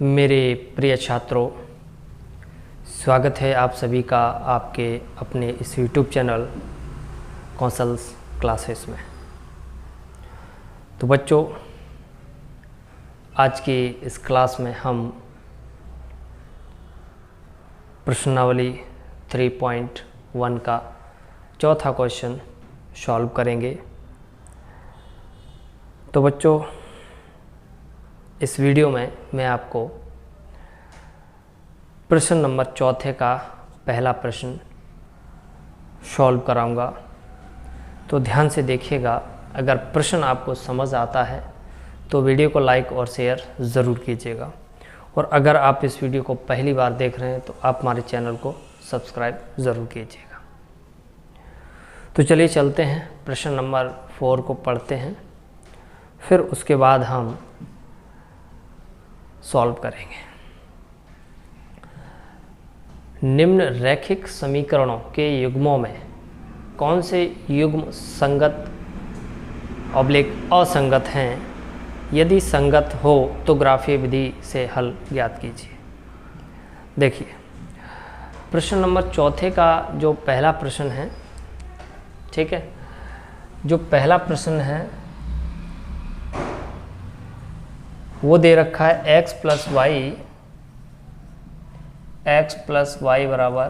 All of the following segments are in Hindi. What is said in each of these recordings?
मेरे प्रिय छात्रों, स्वागत है आप सभी का आपके अपने इस YouTube चैनल कौशल्स क्लासेस में। तो बच्चों, आज की इस क्लास में हम प्रश्नावली 3.1 का चौथा क्वेश्चन सॉल्व करेंगे। तो बच्चों, इस वीडियो में मैं आपको प्रश्न नंबर चौथे का पहला प्रश्न सॉल्व कराऊंगा। तो ध्यान से देखिएगा। अगर प्रश्न आपको समझ आता है तो वीडियो को लाइक और शेयर ज़रूर कीजिएगा, और अगर आप इस वीडियो को पहली बार देख रहे हैं तो आप हमारे चैनल को सब्सक्राइब ज़रूर कीजिएगा। तो चलिए चलते हैं, प्रश्न नंबर 4 को पढ़ते हैं, फिर उसके बाद हम सॉल्व करेंगे। निम्न रैखिक समीकरणों के युग्मों में कौन से युग्म संगत / असंगत हैं? यदि संगत हो तो ग्राफीय विधि से हल ज्ञात कीजिए। देखिए, प्रश्न नंबर चौथे का जो पहला प्रश्न है, ठीक है, जो पहला प्रश्न है वो दे रखा है x प्लस वाई बराबर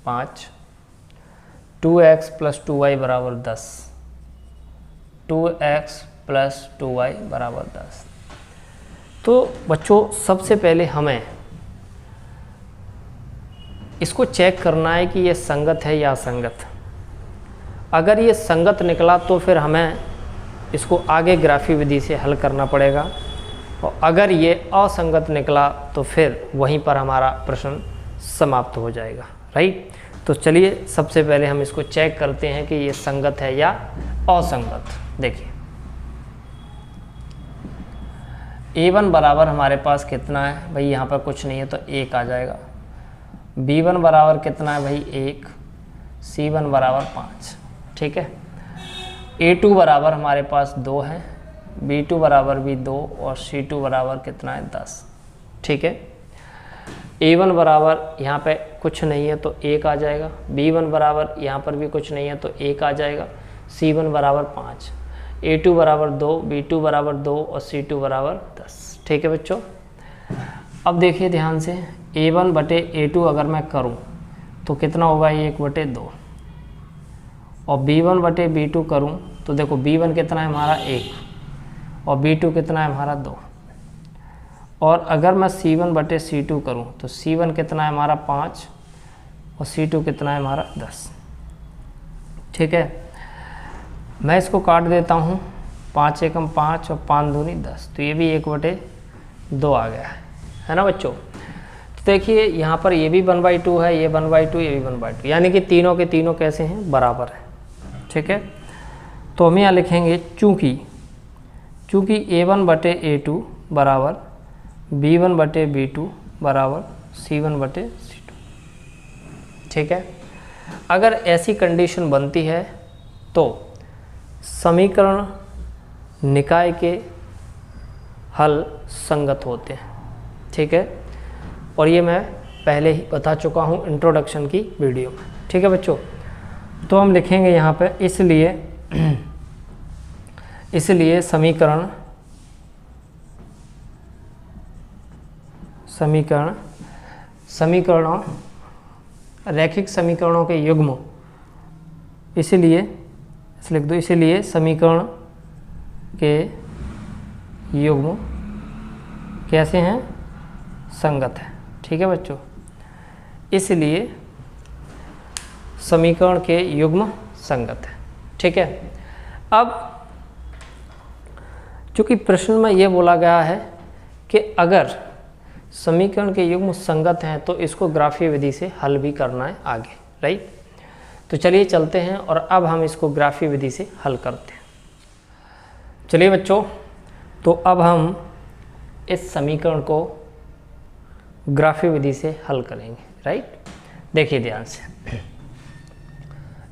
5, 2x प्लस 2y बराबर 10, 2x प्लस 2y बराबर 10। तो बच्चों, सबसे पहले हमें इसको चेक करना है कि ये संगत है या असंगत। अगर ये संगत निकला तो फिर हमें इसको आगे ग्राफीय विधि से हल करना पड़ेगा, और अगर ये असंगत निकला तो फिर वहीं पर हमारा प्रश्न समाप्त हो जाएगा। राइट। तो चलिए सबसे पहले हम इसको चेक करते हैं कि ये संगत है या असंगत। देखिए, a1 बराबर हमारे पास कितना है भाई? यहाँ पर कुछ नहीं है तो 1 आ जाएगा। b1 बराबर कितना है भाई? 1। c1 बराबर 5। ठीक है। a2 बराबर हमारे पास 2 है, b2 बराबर भी 2, और c2 बराबर कितना है? 10। ठीक है। a1 बराबर यहाँ पे कुछ नहीं है तो 1 आ जाएगा, b1 बराबर यहाँ पर भी कुछ नहीं है तो 1 आ जाएगा, c1 बराबर 5, a2 बराबर 2, b2 बराबर 2, और c2 बराबर 10। ठीक है बच्चों। अब देखिए ध्यान से, a1 बटे a2 अगर मैं करूँ तो कितना होगा? 1/2। और b1 बटे b2 करूँ तो देखो, b1 कितना है हमारा? 1, और b2 कितना है हमारा? 2। और अगर मैं c1 बटे c2 करूं तो c1 कितना है हमारा? 5, और c2 कितना है हमारा? 10। ठीक है। मैं इसको काट देता हूं, 5 एकम 5 और 5 दूनी 10, तो ये भी 1/2 आ गया है ना बच्चों। तो देखिए यहाँ पर ये भी 1/2 है, ये 1/2, ये भी 1/2, यानी कि तीनों के तीनों कैसे हैं? बराबर है। ठीक है। तो हम यहाँ लिखेंगे चूँकि a1 बटे a2 बराबर b1 बटे b2 बराबर c1 बटे c2। ठीक है। अगर ऐसी कंडीशन बनती है तो समीकरण निकाय के हल संगत होते हैं। ठीक है। और ये मैं पहले ही बता चुका हूँ इंट्रोडक्शन की वीडियो में। ठीक है बच्चों। तो हम लिखेंगे यहाँ पे, इसलिए समीकरणों रैखिक समीकरणों के युग्म, इसलिए लिख दो, इसलिए समीकरण के युग्म कैसे हैं? संगत है। ठीक है बच्चों। इसलिए समीकरण के युग्म संगत है। ठीक है। अब चूँकि प्रश्न में यह बोला गया है कि अगर समीकरण के युग्म संगत हैं तो इसको ग्राफीय विधि से हल भी करना है आगे। राइट। तो चलिए चलते हैं और अब हम इसको ग्राफीय विधि से हल करते हैं। चलिए बच्चों, तो अब हम इस समीकरण को ग्राफीय विधि से हल करेंगे। राइट। देखिए ध्यान से,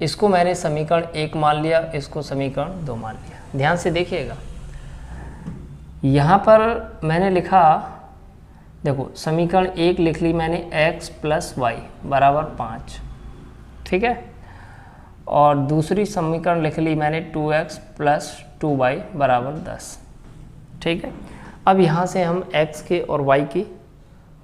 इसको मैंने समीकरण 1 मान लिया, इसको समीकरण 2 मान लिया। ध्यान से देखिएगा, यहाँ पर मैंने लिखा देखो समीकरण 1 लिख ली मैंने x प्लस वाई बराबर 5, ठीक है। और दूसरी समीकरण लिख ली मैंने 2x प्लस 2y बराबर 10, ठीक है। अब यहाँ से हम x के और y की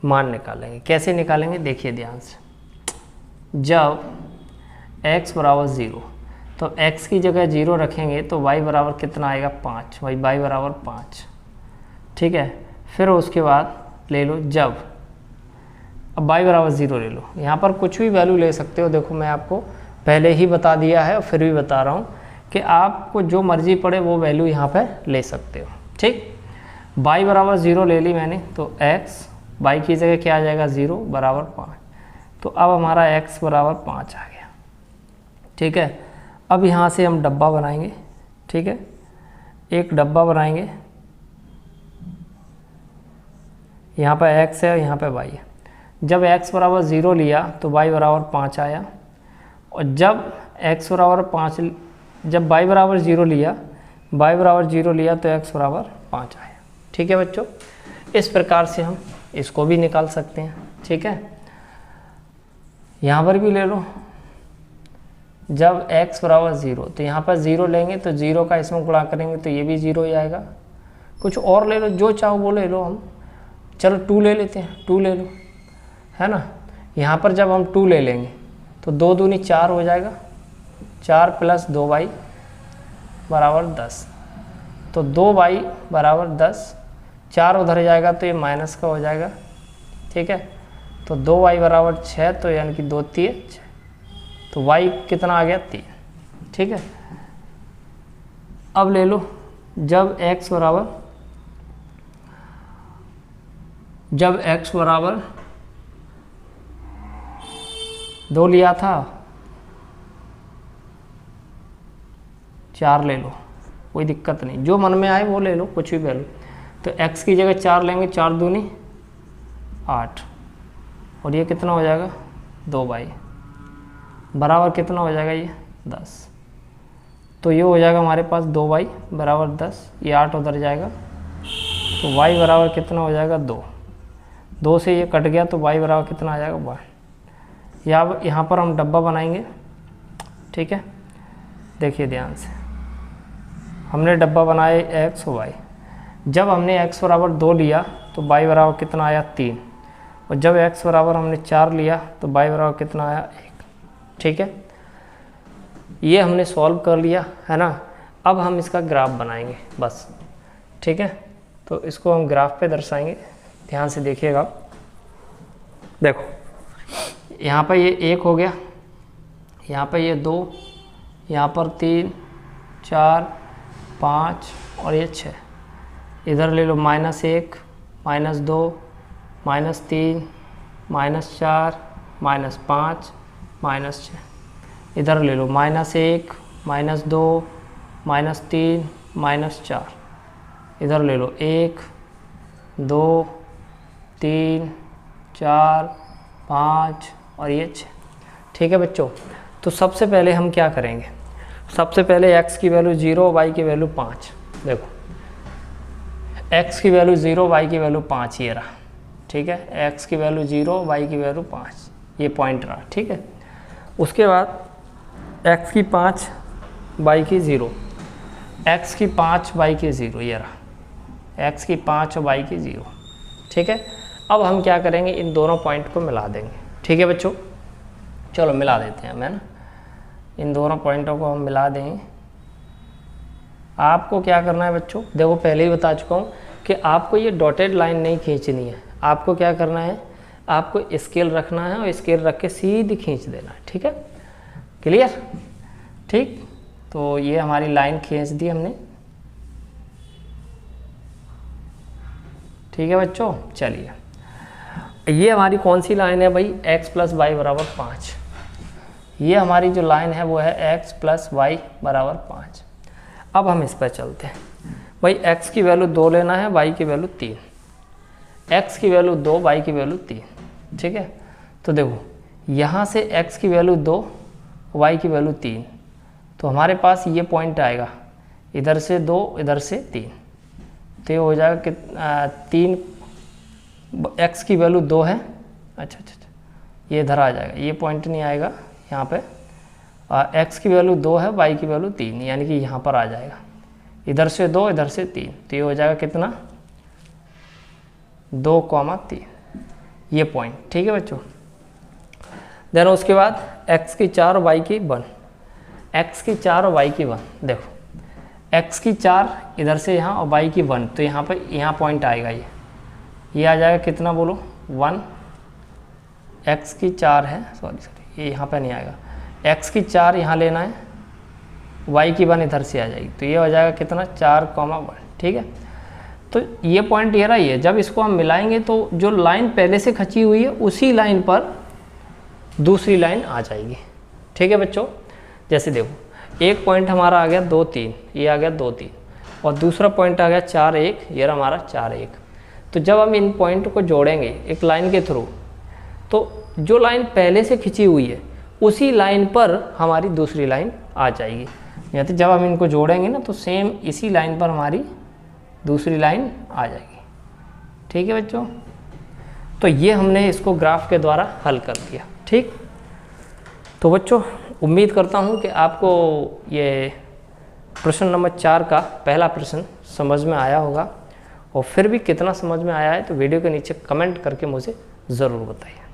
मान निकालेंगे। कैसे निकालेंगे देखिए ध्यान से। जब x बराबर 0 तो x की जगह 0 रखेंगे तो y बराबर कितना आएगा 5, y बराबर 5, ठीक है। फिर उसके बाद ले लो जब, अब y बराबर 0 ले लो, यहाँ पर कुछ भी वैल्यू ले सकते हो। देखो मैं आपको पहले ही बता दिया है और फिर भी बता रहा हूँ कि आपको जो मर्जी पड़े वो वैल्यू यहाँ पर ले सकते हो, ठीक। y बराबर 0 ले ली मैंने तो x y की जगह क्या आ जाएगा 0 बराबर 5, तो अब हमारा x बराबर 5 आ गया, ठीक है। अब यहाँ से हम डब्बा बनाएंगे, ठीक है। एक डब्बा बनाएंगे, यहाँ पर x है और यहाँ पर y है। जब x बराबर 0 लिया तो y बराबर 5 आया, और जब x बराबर 5 जब y बराबर 0 लिया तो x बराबर 5 आया, ठीक है बच्चों। इस प्रकार से हम इसको भी निकाल सकते हैं, ठीक है। यहाँ पर भी ले लो, जब x बराबर 0 तो यहाँ पर 0 लेंगे तो 0 का इसमें गुणा करेंगे तो ये भी 0 ही आएगा। कुछ और ले लो, जो चाहो वो ले लो। हम चलो 2 ले लेते हैं, 2 ले लो, है ना। यहाँ पर जब हम 2 ले लेंगे तो 2 दूनी 4 हो जाएगा, 4 प्लस 2y बराबर 10, तो 2y बराबर 10, 4 उधर जाएगा तो ये माइनस का हो जाएगा, ठीक है। तो 2y बराबर 6, तो यानी कि 2 3 6, तो y कितना आ गया 3, ठीक है। अब ले लो जब x बराबर 2 लिया था, 4 ले लो, कोई दिक्कत नहीं, जो मन में आए वो ले लो, कुछ भी वैल्यू। तो x की जगह 4 लेंगे, 4 दूनी 8, और ये कितना हो जाएगा 2y बराबर कितना हो जाएगा ये 10, तो ये हो जाएगा हमारे पास 2y बराबर 10, ये 8 उधर जाएगा तो y बराबर कितना हो जाएगा 2, 2 से ये कट गया तो y बराबर कितना आ जाएगा 1। यहाँ पर हम डब्बा बनाएंगे, ठीक है। देखिए ध्यान से, हमने डब्बा बनाया x और y। जब हमने x बराबर 2 लिया तो y बराबर कितना आया 3, और जब x बराबर हमने 4 लिया तो y बराबर कितना आया 1, ठीक है। ये हमने सॉल्व कर लिया, है ना। अब हम इसका ग्राफ बनाएंगे बस, ठीक है। तो इसको हम ग्राफ पे दर्शाएंगे, ध्यान से देखिएगा। देखो यहाँ पर ये 1 हो गया, यहाँ पर ये 2, यहाँ पर 3 4 5 और ये 6। इधर ले लो -1 -2 -3 -4 -5 -6। इधर ले लो -1 -2 -3 -4। इधर ले लो 1 2 3 4 5 और ये 6, ठीक है बच्चों। तो सबसे पहले हम क्या करेंगे, सबसे पहले x की वैल्यू 0, y की वैल्यू 5। देखो x की वैल्यू 0, y की वैल्यू 5 ये रहा, ठीक है। x की वैल्यू 0, y की वैल्यू 5, ये पॉइंट रहा, ठीक है। उसके बाद x की 5 y की 0, x की 5 y की 0 ये रहा, x की 5 और y की 0, ठीक है। अब हम क्या करेंगे, इन दोनों पॉइंट को मिला देंगे, ठीक है बच्चों। चलो मिला देते हैं, है ना। इन दोनों पॉइंटों को हम मिला देंगे। आपको क्या करना है बच्चों, देखो पहले ही बता चुका हूँ कि आपको ये डॉटेड लाइन नहीं खींचनी है। आपको क्या करना है, आपको स्केल रखना है और स्केल रख के सीधी खींच देना है, ठीक है। क्लियर, ठीक। तो ये हमारी लाइन खींच दी हमने, ठीक है बच्चों। चलिए ये हमारी कौन सी लाइन है भाई, x प्लस वाई बराबर 5। ये हमारी जो लाइन है वो है x प्लस वाई बराबर 5। अब हम इस पर चलते हैं भाई। x की वैल्यू 2 लेना है, y की वैल्यू 3, x की वैल्यू 2, y की वैल्यू 3, ठीक है। तो देखो यहाँ से x की वैल्यू 2, y की वैल्यू 3, तो हमारे पास ये पॉइंट आएगा, इधर से 2 इधर से 3, तो ये हो जाएगा कि 3 x की वैल्यू 2 है, अच्छा, ये इधर आ जाएगा, ये पॉइंट नहीं आएगा यहाँ पे, x की वैल्यू 2 है, y की वैल्यू 3, यानी कि यहाँ पर आ जाएगा, इधर से 2 इधर से 3, तो ये हो जाएगा कितना 2,3, ये पॉइंट, ठीक है बच्चों। देन उसके बाद x की 4 और y की 1, x की 4 और y की 1, देखो x की 4 इधर से यहाँ और y की 1, तो यहाँ पर यहाँ पॉइंट आएगा, ये आ जाएगा कितना बोलो 1, x की 4 है, सॉरी ये यहाँ पे नहीं आएगा, x की 4 यहाँ लेना है, y की 1 इधर से आ जाएगी, तो ये हो जाएगा कितना 4,1, ठीक है। तो ये पॉइंट ये रहा, ये जब इसको हम मिलाएंगे तो जो लाइन पहले से खींची हुई है उसी लाइन पर दूसरी लाइन आ जाएगी, ठीक है बच्चों। जैसे देखो एक पॉइंट हमारा आ गया 2, 3, ये आ गया 2, 3, और दूसरा पॉइंट आ गया 4, 1, ये रहा हमारा 4, 1। तो जब हम इन पॉइंट को जोड़ेंगे एक लाइन के थ्रू, तो जो लाइन पहले से खिंची हुई है उसी लाइन पर हमारी दूसरी लाइन आ जाएगी, या तो जब हम इनको जोड़ेंगे ना तो सेम इसी लाइन पर हमारी दूसरी लाइन आ जाएगी, ठीक है बच्चों। तो ये हमने इसको ग्राफ के द्वारा हल कर दिया, ठीक। तो बच्चों उम्मीद करता हूँ कि आपको ये प्रश्न नंबर 4 का पहला प्रश्न समझ में आया होगा, और फिर भी कितना समझ में आया है तो वीडियो के नीचे कमेंट करके मुझे ज़रूर बताइए।